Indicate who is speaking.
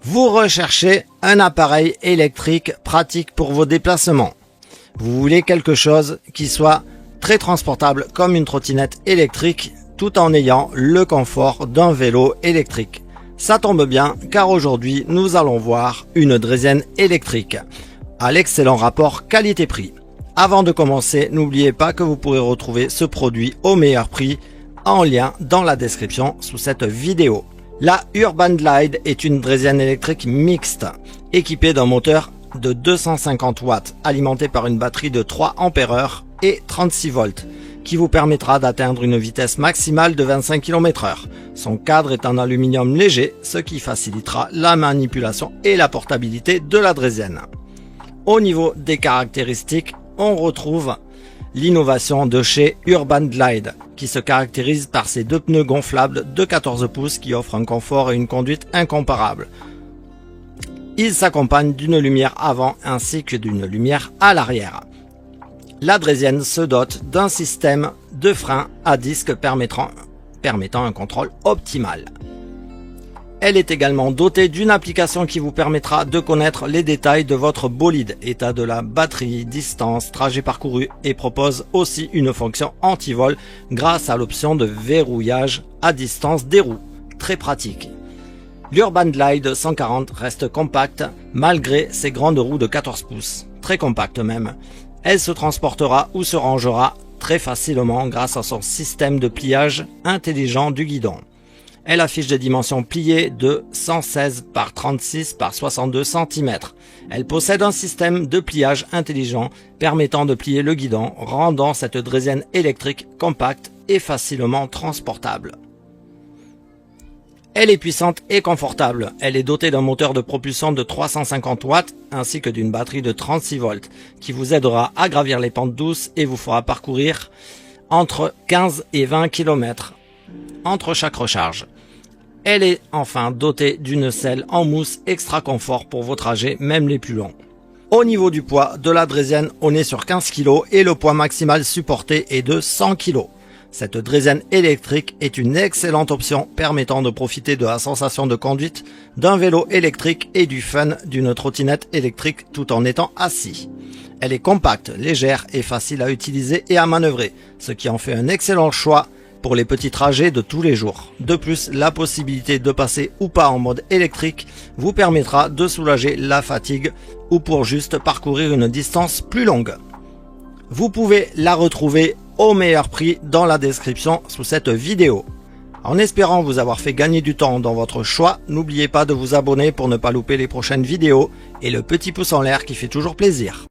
Speaker 1: Vous recherchez un appareil électrique pratique pour vos déplacements. Vous voulez quelque chose qui soit très transportable comme une trottinette électrique tout en ayant le confort d'un vélo électrique. Ça tombe bien car aujourd'hui nous allons voir une draisienne électrique à l'excellent rapport qualité-prix. Avant de commencer, n'oubliez pas que vous pourrez retrouver ce produit au meilleur prix en lien dans la description sous cette vidéo. La Urban Glide est une draisienne électrique mixte équipée d'un moteur de 250 watts alimenté par une batterie de 3 ampères et 36 volts qui vous permettra d'atteindre une vitesse maximale de 25 km/h. Son cadre est en aluminium léger, ce qui facilitera la manipulation et la portabilité de la draisienne. Au niveau des caractéristiques, on retrouve l'innovation de chez Urban Glide qui se caractérise par ses deux pneus gonflables de 14 pouces qui offrent un confort et une conduite incomparables. Il s'accompagne d'une lumière avant ainsi que d'une lumière à l'arrière. La draisienne se dote d'un système de frein à disque permettant un contrôle optimal. Elle est également dotée d'une application qui vous permettra de connaître les détails de votre bolide, état de la batterie, distance, trajet parcouru et propose aussi une fonction anti-vol grâce à l'option de verrouillage à distance des roues. Très pratique. L'Urban Glide 140 reste compacte malgré ses grandes roues de 14 pouces, très compacte même. Elle se transportera ou se rangera très facilement grâce à son système de pliage intelligent du guidon. Elle affiche des dimensions pliées de 116 par 36 par 62 cm. Elle possède un système de pliage intelligent permettant de plier le guidon, rendant cette draisienne électrique compacte et facilement transportable. Elle est puissante et confortable. Elle est dotée d'un moteur de propulsion de 350 watts ainsi que d'une batterie de 36 volts qui vous aidera à gravir les pentes douces et vous fera parcourir entre 15 et 20 km entre chaque recharge. Elle est enfin dotée d'une selle en mousse extra confort pour vos trajets, même les plus longs. Au niveau du poids de la draisienne, on est sur 15 kg et le poids maximal supporté est de 100 kg. Cette draisienne électrique est une excellente option permettant de profiter de la sensation de conduite d'un vélo électrique et du fun d'une trottinette électrique tout en étant assis. Elle est compacte, légère et facile à utiliser et à manœuvrer, ce qui en fait un excellent choix pour les petits trajets de tous les jours. De plus, la possibilité de passer ou pas en mode électrique vous permettra de soulager la fatigue ou pour juste parcourir une distance plus longue. Vous pouvez la retrouver au meilleur prix dans la description sous cette vidéo. En espérant vous avoir fait gagner du temps dans votre choix, n'oubliez pas de vous abonner pour ne pas louper les prochaines vidéos et le petit pouce en l'air qui fait toujours plaisir.